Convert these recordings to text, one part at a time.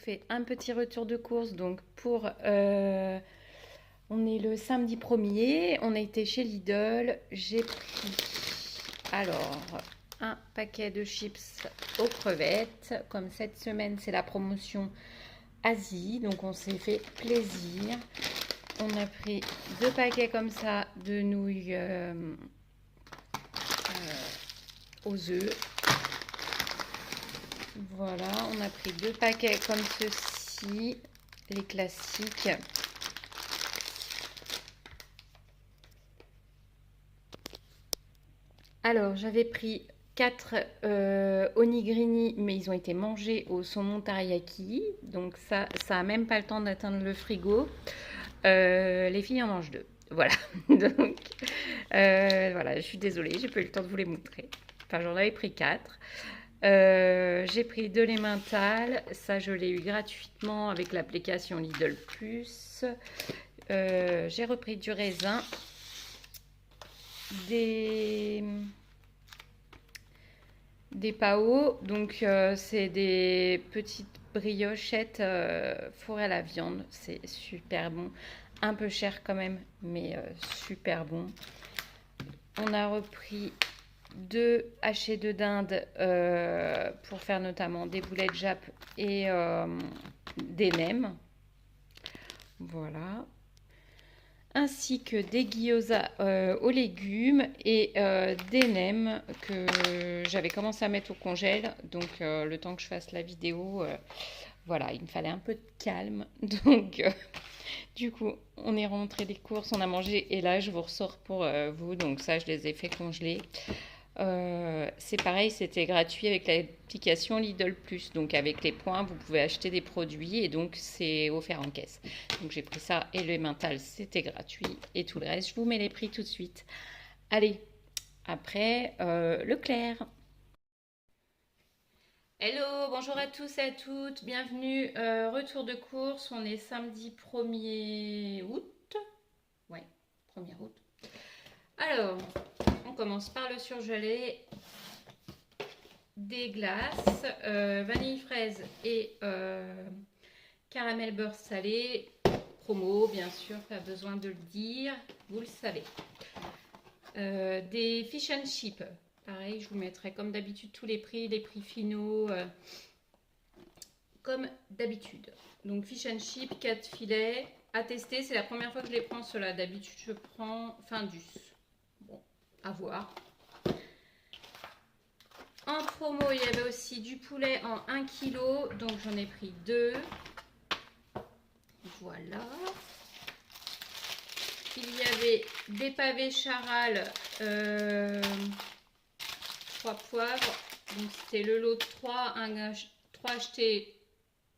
fais un petit retour de course. Donc on est le samedi 1er, on a été chez Lidl. J'ai pris alors un paquet de chips aux crevettes. Comme cette semaine c'est la promotion Asie, donc on s'est fait plaisir. On a pris 2 paquets comme ça de nouilles aux œufs. Voilà, on a pris 2 paquets comme ceci, les classiques. Alors, j'avais pris 4 onigiri, mais ils ont été mangés au saumon teriyaki. Donc ça a même pas le temps d'atteindre le frigo. Les filles en mangent 2. Voilà. Donc, voilà, je suis désolée, j'ai pas eu le temps de vous les montrer. Enfin, j'en avais pris 4. J'ai pris de l'emmental, ça je l'ai eu gratuitement avec l'application Lidl Plus. J'ai repris du raisin, des pao, donc c'est des petites briochettes fourrées à la viande, c'est super bon, un peu cher quand même, mais super bon. On a repris 2 hachés de dinde pour faire notamment des boulettes japp et des nems. Voilà. Ainsi que des gyoza aux légumes et des nems que j'avais commencé à mettre au congèle. Donc le temps que je fasse la vidéo, voilà, il me fallait un peu de calme. Donc du coup, on est rentré des courses, on a mangé et là je vous ressors pour vous. Donc ça, je les ai fait congeler. C'est pareil, c'était gratuit avec l'application Lidl Plus. Donc avec les points, vous pouvez acheter des produits et donc c'est offert en caisse. Donc j'ai pris ça et le mental, c'était gratuit. Et tout le reste, je vous mets les prix tout de suite. Allez, après Leclerc. Hello, bonjour à tous et à toutes, bienvenue. Retour de course, on est samedi 1er août. Ouais, 1er août. Alors, on commence par le surgelé. Des glaces, vanille fraise et caramel beurre salé. Promo, bien sûr, pas besoin de le dire, vous le savez. Des fish and chips. Pareil, je vous mettrai comme d'habitude tous les prix finaux, comme d'habitude. Donc fish and chips, 4 filets à tester. C'est la première fois que je les prends ceux-là. D'habitude, je prends Findus. Bon, à voir. En promo, il y avait aussi du poulet en 1 kg, donc j'en ai pris 2. Voilà. Il y avait des pavés charal, 3 poivres. Donc c'était le lot de 3, 3 achetés,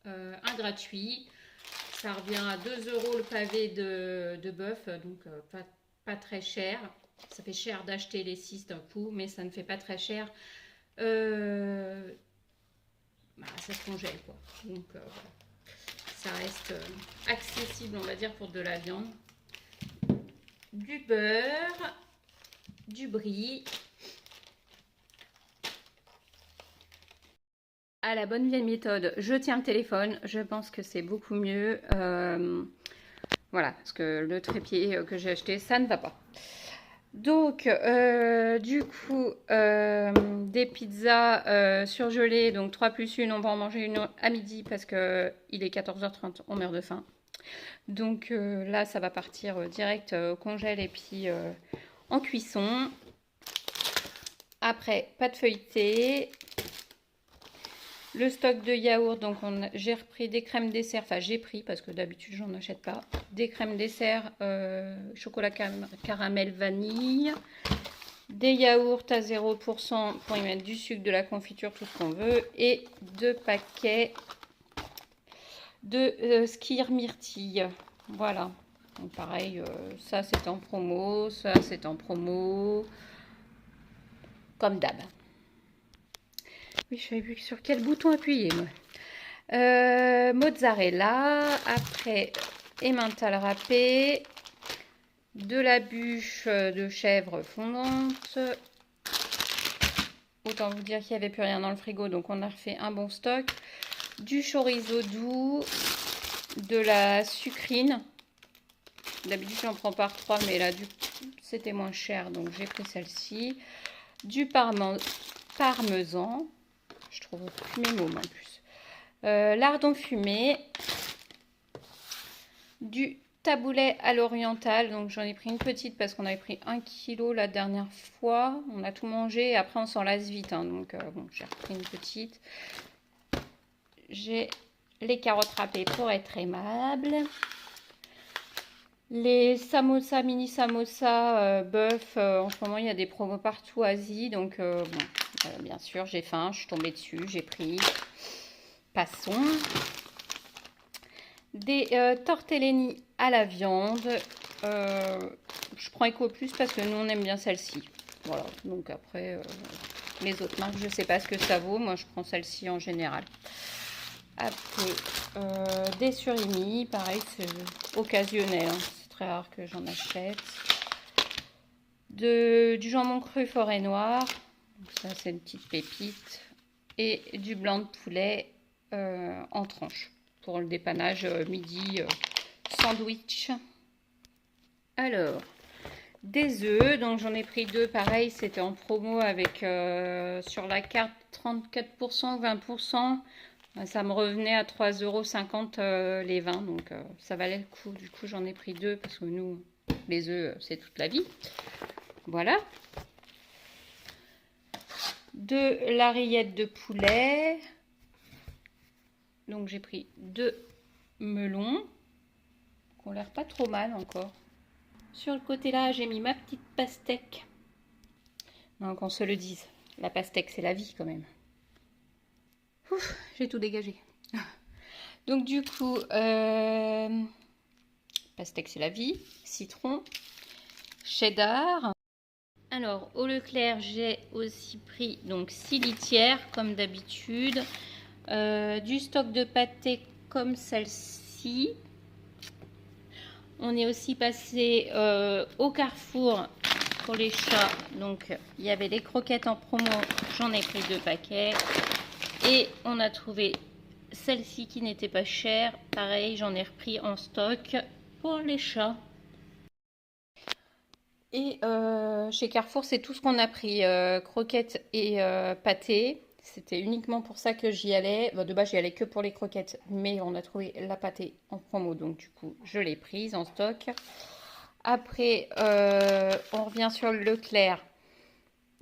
1 gratuit. Ça revient à 2 € le pavé de bœuf, donc pas très cher. Ça fait cher d'acheter les 6 d'un coup, mais ça ne fait pas très cher. Ça se congèle quoi. Donc voilà. Ça reste accessible, on va dire, pour de la viande. Du beurre, du brie. À la bonne vieille méthode, je tiens le téléphone. Je pense que c'est beaucoup mieux. Voilà, parce que le trépied que j'ai acheté, ça ne va pas. Donc, du coup, des pizzas surgelées, donc 3 plus 1, on va en manger une à midi parce qu'il est 14h30, on meurt de faim. Donc là, ça va partir direct au congèle et puis en cuisson. Après, pâte feuilletée. Le stock de yaourt, donc j'ai repris des crèmes dessert, enfin j'ai pris parce que d'habitude j'en achète pas, des crèmes dessert chocolat caramel vanille, des yaourts à 0% pour y mettre du sucre, de la confiture, tout ce qu'on veut, et 2 paquets de skyr myrtille. Voilà, donc pareil, ça c'est en promo, ça c'est en promo, comme d'hab. Oui, je savais plus sur quel bouton appuyer. Mozzarella, après emmental râpé, de la bûche de chèvre fondante. Autant vous dire qu'il n'y avait plus rien dans le frigo, donc on a refait un bon stock. du chorizo doux, de la sucrine. D'habitude, j'en prends par 3, mais là, c'était moins cher, donc j'ai pris celle-ci. Du parmesan. Je trouve plus mes mots en plus. Lardon fumé. Du taboulet à l'oriental. Donc j'en ai pris une petite parce qu'on avait pris 1 kg la dernière fois. On a tout mangé et après on s'en lasse vite. Hein, donc bon, j'ai repris une petite. J'ai les carottes râpées pour être aimable. Les samosas, mini samosas, bœuf. En ce moment, il y a des promos partout Asie. Donc, bon, bien sûr, j'ai faim. Je suis tombée dessus. J'ai pris. Passons. Des tortellini à la viande. Je prends Eco Plus parce que nous, on aime bien celle-ci. Voilà. Donc, après, les autres marques, je ne sais pas ce que ça vaut. Moi, je prends celle-ci en général. Après, des surimi. Pareil, c'est occasionnel. Hein. Très rare que j'en achète. Du jambon cru forêt noire. Donc ça, c'est une petite pépite. Et du blanc de poulet en tranches pour le dépannage midi sandwich. Alors, des œufs. Donc j'en ai pris 2. Pareil, c'était en promo avec sur la carte 34%, 20%. Ça me revenait à 3,50 € les 20, donc ça valait le coup. Du coup, j'en ai pris 2 parce que nous, les œufs, c'est toute la vie. Voilà. De la rillette de poulet. Donc, j'ai pris 2 melons qui ont l'air pas trop mal encore. Sur le côté là, j'ai mis ma petite pastèque. Non, qu'on se le dise, la pastèque, c'est la vie quand même. Ouf, j'ai tout dégagé. Donc du coup, pastèque c'est la vie, citron, cheddar. Alors au Leclerc, j'ai aussi pris donc 6 litières comme d'habitude, du stock de pâté comme celle-ci. On est aussi passé au Carrefour pour les chats. Donc il y avait des croquettes en promo, j'en ai pris 2 paquets. Et on a trouvé celle-ci qui n'était pas chère. Pareil, j'en ai repris en stock pour les chats. Et chez Carrefour, c'est tout ce qu'on a pris. Croquettes et pâté. C'était uniquement pour ça que j'y allais. Bon, de base, j'y allais que pour les croquettes. Mais on a trouvé la pâté en promo. Donc, du coup, je l'ai prise en stock. Après, on revient sur le Leclerc.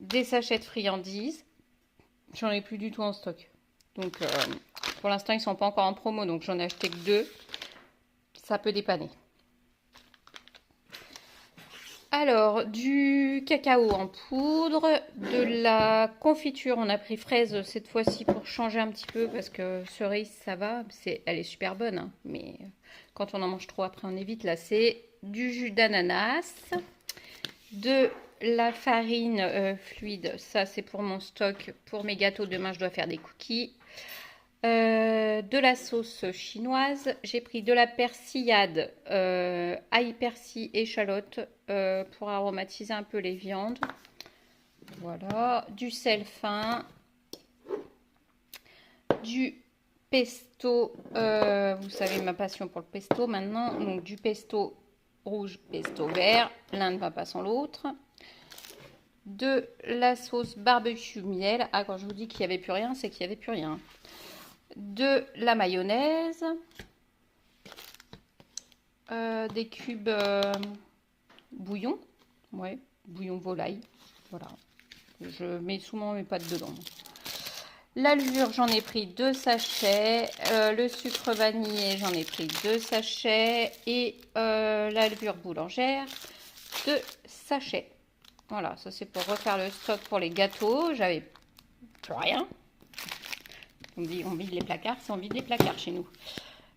Des sachets de friandises. J'en ai plus du tout en stock. Donc, pour l'instant, ils ne sont pas encore en promo. Donc, j'en ai acheté que 2. Ça peut dépanner. Alors, du cacao en poudre. De la confiture. On a pris fraise cette fois-ci pour changer un petit peu. Parce que cerise, ça va. Elle est super bonne. Hein, mais quand on en mange trop, après, on évite. Là, c'est du jus d'ananas. De la farine fluide. Ça, c'est pour mon stock. Pour mes gâteaux, demain, je dois faire des cookies. De la sauce chinoise. J'ai pris de la persillade, ail, persil, échalote pour aromatiser un peu les viandes. Voilà. Du sel fin. Du pesto. Vous savez ma passion pour le pesto maintenant. Donc du pesto rouge, pesto vert. L'un ne va pas sans l'autre. De la sauce barbecue miel. Ah, quand je vous dis qu'il n'y avait plus rien, c'est qu'il n'y avait plus rien. De la mayonnaise, des cubes bouillon, ouais, bouillon volaille, voilà, je mets souvent mes pâtes dedans. La levure, j'en ai pris 2 sachets, le sucre vanillé, j'en ai pris 2 sachets, et la levure boulangère, 2 sachets. Voilà, ça c'est pour refaire le stock pour les gâteaux, j'avais plus rien. On vide les placards, c'est on vide les placards chez nous.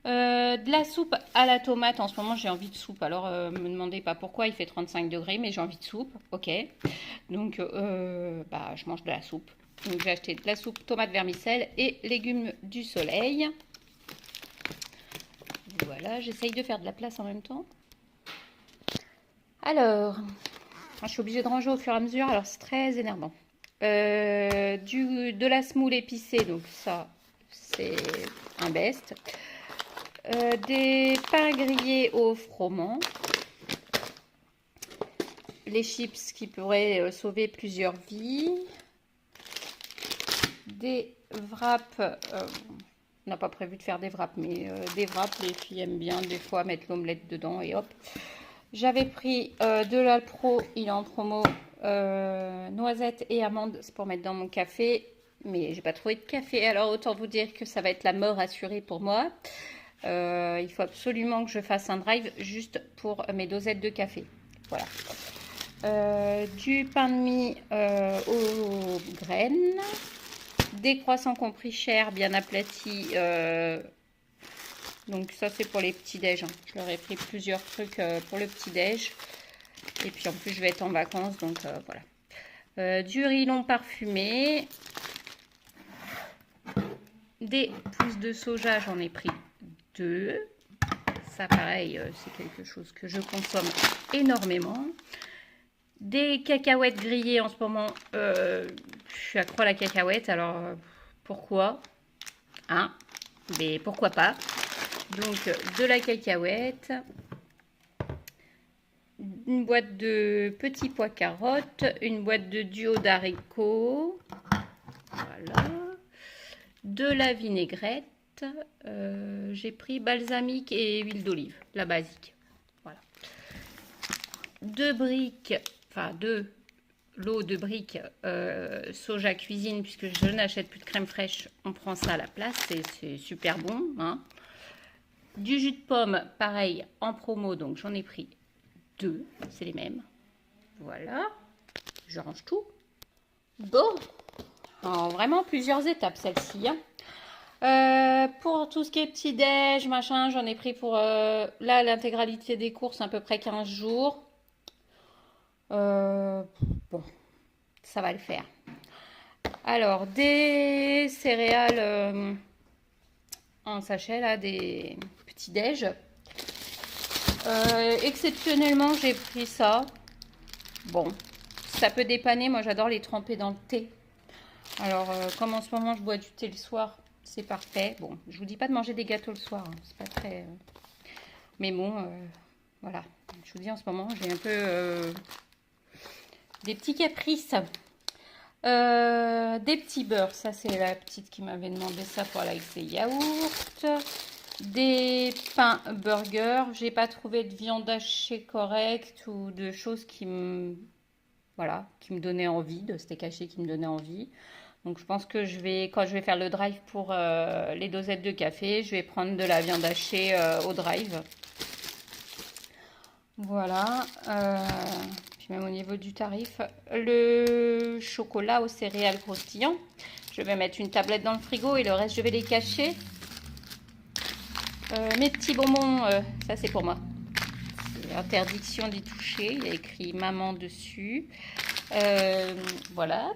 De la soupe à la tomate, en ce moment j'ai envie de soupe. Alors me demandez pas pourquoi, il fait 35 degrés, mais j'ai envie de soupe, ok. Donc je mange de la soupe. Donc j'ai acheté de la soupe tomate vermicelle et légumes du soleil. Voilà, j'essaye de faire de la place en même temps. Alors, je suis obligée de ranger au fur et à mesure, alors c'est très énervant. De la semoule épicée, donc ça, c'est un best. Des pains grillés au froment. Les chips qui pourraient sauver plusieurs vies. Des wraps. On n'a pas prévu de faire des wraps, mais des wraps, les filles aiment bien des fois mettre l'omelette dedans et hop. J'avais pris de l'Alpro, il est en promo, noisettes et amandes, c'est pour mettre dans mon café. Mais j'ai pas trouvé de café, alors autant vous dire que ça va être la mort assurée pour moi. Il faut absolument que je fasse un drive juste pour mes dosettes de café. Voilà. Du pain de mie aux graines. Des croissants compris chers, bien aplatis. Donc ça c'est pour les petits déj. Hein. Je leur ai pris plusieurs trucs pour le petit déj. Et puis en plus je vais être en vacances, donc voilà. Du riz long parfumé. Des pousses de soja, j'en ai pris 2. Ça pareil, c'est quelque chose que je consomme énormément. Des cacahuètes grillées en ce moment. Je suis accro à la cacahuète, alors pourquoi? Hein? Mais pourquoi pas? Donc de la cacahuète. Une boîte de petits pois carottes. Une boîte de duo d'haricots. Voilà. De la vinaigrette. J'ai pris balsamique et huile d'olive, la basique. Voilà. 2 briques, enfin 2 lots de briques soja cuisine, puisque je n'achète plus de crème fraîche, on prend ça à la place, c'est super bon. Hein. Du jus de pomme, pareil, en promo, donc j'en ai pris 2, c'est les mêmes. Voilà, je range tout. Bon, en vraiment plusieurs étapes celle-ci. Hein. Pour tout ce qui est petit déj, machin, j'en ai pris pour là l'intégralité des courses, à peu près 15 jours. Bon, ça va le faire. Alors, des céréales en sachet, là, des petits déj. Exceptionnellement, j'ai pris ça. Bon, ça peut dépanner. Moi, j'adore les tremper dans le thé. Alors, comme en ce moment, je bois du thé le soir, c'est parfait. Bon, je vous dis pas de manger des gâteaux le soir. Hein, c'est pas très... Mais bon, voilà. Je vous dis, en ce moment, j'ai un peu... des petits caprices. Des petits beurres. Ça, c'est la petite qui m'avait demandé ça pour aller avec ses yaourts. Des pains burgers. J'ai pas trouvé de viande hachée correcte ou de choses qui me... Voilà, qui me donnaient envie, de steak haché qui me donnait envie. Donc je pense que je vais, quand je vais faire le drive pour les dosettes de café, je vais prendre de la viande hachée au drive. Voilà. Puis même au niveau du tarif, le chocolat aux céréales croustillant. Je vais mettre une tablette dans le frigo et le reste je vais les cacher. Mes petits bonbons, ça c'est pour moi. Interdiction d'y toucher. Il y a écrit maman dessus. Voilà.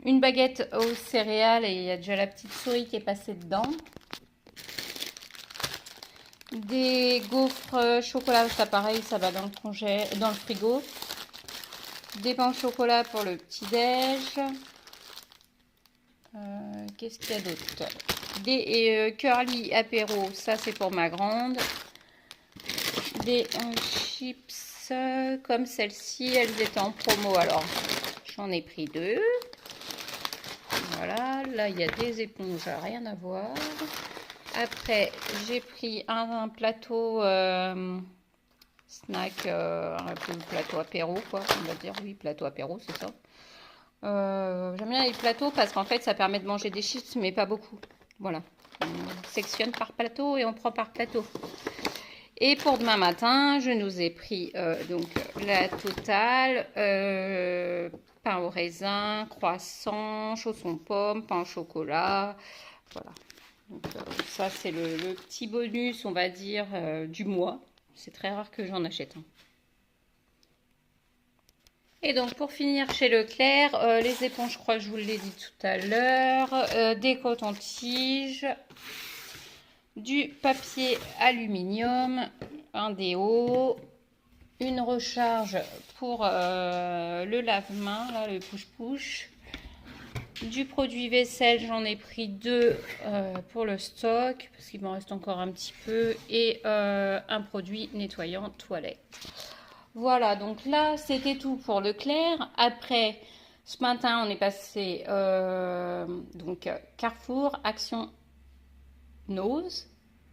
Une baguette aux céréales et il y a déjà la petite souris qui est passée dedans. Des gaufres chocolat, ça pareil, ça va dans le frigo. Des pains au chocolat pour le petit déj. Qu'est-ce qu'il y a d'autre? Des curly apéro, ça c'est pour ma grande. Des chips comme celle-ci, elles étaient en promo, alors j'en ai pris 2. Voilà, là il y a des éponges, rien à voir. Après, j'ai pris un plateau snack, un peu plateau apéro, quoi, on va dire, oui, plateau apéro, c'est ça. J'aime bien les plateaux parce qu'en fait, ça permet de manger des chips, mais pas beaucoup. Voilà, on sectionne par plateau et on prend par plateau. Et pour demain matin, je nous ai pris donc la totale, pain au raisin, croissant, chaussons pommes, pain au chocolat, voilà. Donc, ça, c'est le petit bonus, on va dire, du mois. C'est très rare que j'en achète un. Et donc, pour finir chez Leclerc, les éponges, je crois que je vous l'ai dit tout à l'heure, des cotons-tiges, du papier aluminium, un déo, une recharge pour le lave-main, là, le push-push. Du produit vaisselle, j'en ai pris 2 pour le stock, parce qu'il m'en reste encore un petit peu. Et un produit nettoyant toilette. Voilà, donc là, c'était tout pour Leclerc. Après, ce matin, on est passé donc Carrefour, Action, Nose.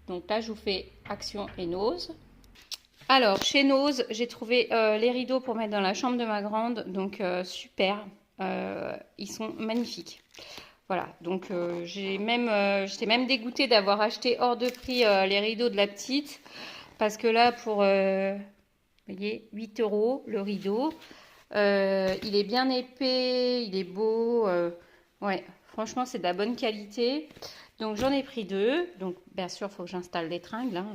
Donc là, je vous fais Action et Nose. Alors, chez Nose, j'ai trouvé les rideaux pour mettre dans la chambre de ma grande. Donc, super. Ils sont magnifiques. Voilà, donc j'étais même dégoûtée d'avoir acheté hors de prix les rideaux de la petite. Parce que là, pour... vous voyez, 8 € le rideau. Il est bien épais, il est beau. Ouais, franchement, c'est de la bonne qualité. Donc, j'en ai pris 2. Donc, bien sûr, il faut que j'installe les tringles, hein,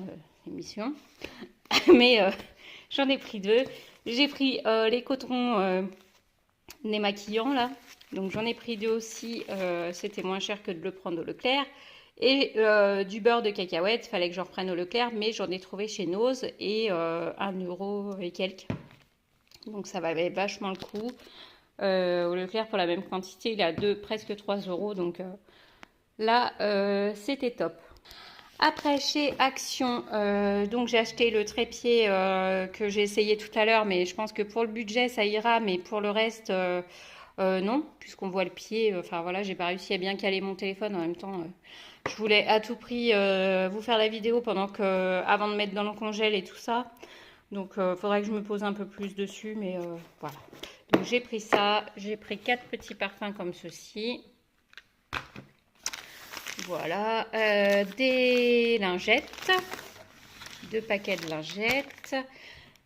émission. Mais j'en ai pris 2. J'ai pris les cotons démaquillants, là. Donc, j'en ai pris 2 aussi. C'était moins cher que de le prendre au Leclerc. Et du beurre de cacahuète, fallait que j'en reprenne au Leclerc, mais j'en ai trouvé chez Nose et 1 € et quelques. Donc ça valait vachement le coup. Au Leclerc, pour la même quantité, il est à presque 3 €. Donc là, c'était top. Après, chez Action, donc j'ai acheté le trépied que j'ai essayé tout à l'heure, mais je pense que pour le budget, ça ira, mais pour le reste... non, puisqu'on voit le pied. Enfin voilà, j'ai pas réussi à bien caler mon téléphone en même temps. Je voulais à tout prix vous faire la vidéo avant de mettre dans le congèle et tout ça. Donc faudrait que je me pose un peu plus dessus, mais voilà. Donc j'ai pris ça. J'ai pris 4 petits parfums comme ceci. Voilà. Des lingettes. 2 paquets de lingettes.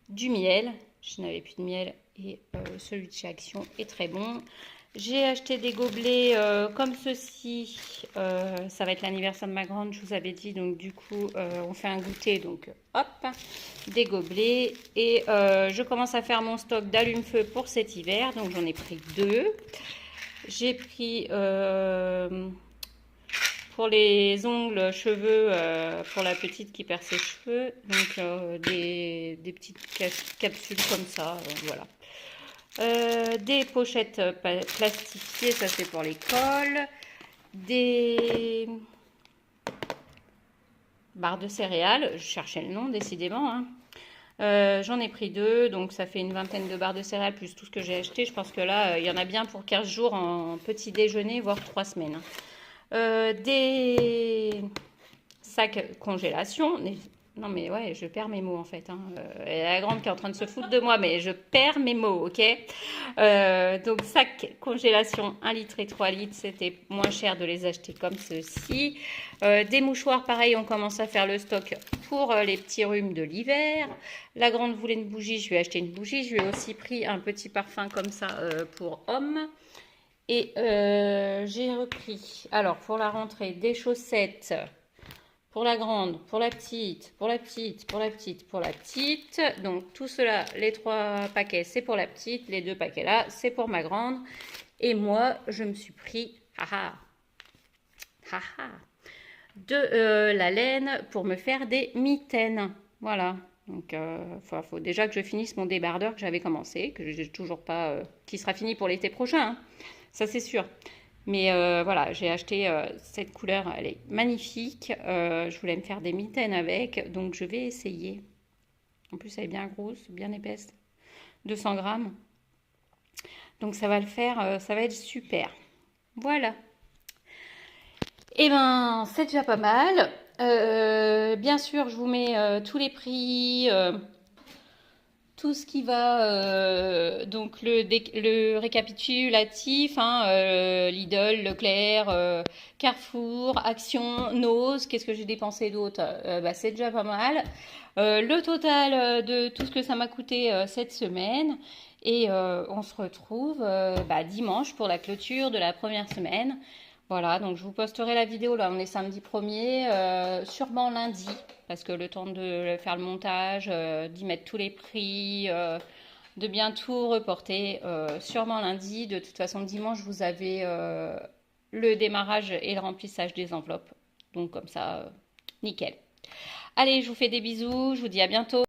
Du miel. Je n'avais plus de miel. Et celui de chez Action est très bon. J'ai acheté des gobelets comme ceci. Ça va être l'anniversaire de ma grande, je vous avais dit. Donc du coup, on fait un goûter. Donc hop, des gobelets. Et je commence à faire mon stock d'allume-feu pour cet hiver. Donc j'en ai pris 2. J'ai pris pour les ongles, cheveux, pour la petite qui perd ses cheveux. Donc des petites capsules comme ça. Voilà. Des pochettes plastifiées, ça c'est pour l'école. Des barres de céréales, je cherchais le nom décidément. Hein. J'en ai pris 2, donc ça fait une vingtaine de barres de céréales plus tout ce que j'ai acheté. Je pense que là, il y en a bien pour 15 jours en petit déjeuner, voire 3 semaines. Des sacs congélation. Non mais ouais, je perds mes mots en fait. Hein. La grande qui est en train de se foutre de moi, mais je perds mes mots, ok. Donc sac congélation 1 litre et 3 litres, c'était moins cher de les acheter comme ceci. Des mouchoirs, pareil, on commence à faire le stock pour les petits rhumes de l'hiver. La grande voulait une bougie, je lui ai acheté une bougie. Je lui ai aussi pris un petit parfum comme ça pour homme. Et j'ai repris, alors pour la rentrée, des chaussettes. Pour la grande, pour la petite, pour la petite, pour la petite, pour la petite. Donc tout cela, les 3 paquets, c'est pour la petite. Les 2 paquets là, c'est pour ma grande. Et moi, je me suis pris, de la laine pour me faire des mitaines. Voilà. Donc faut déjà que je finisse mon débardeur que j'avais commencé, que j'ai toujours pas, qui sera fini pour l'été prochain. Hein. Ça c'est sûr. Mais voilà, j'ai acheté cette couleur, elle est magnifique. Je voulais me faire des mitaines avec, donc je vais essayer. En plus, elle est bien grosse, bien épaisse. 200 grammes. Donc ça va le faire, ça va être super. Voilà. Et ben, c'est déjà pas mal. Bien sûr, je vous mets tous les prix... tout ce qui va, donc le récapitulatif, hein, Lidl, Leclerc, Carrefour, Action, Nose, qu'est-ce que j'ai dépensé d'autre? Bah, c'est déjà pas mal. Le total de tout ce que ça m'a coûté cette semaine. Et on se retrouve bah, dimanche pour la clôture de la première semaine. Voilà, donc je vous posterai la vidéo, là on est samedi 1er, sûrement lundi, parce que le temps de faire le montage, d'y mettre tous les prix, de bien tout reporter, sûrement lundi. De toute façon, dimanche, vous avez le démarrage et le remplissage des enveloppes. Donc comme ça, nickel. Allez, je vous fais des bisous, je vous dis à bientôt.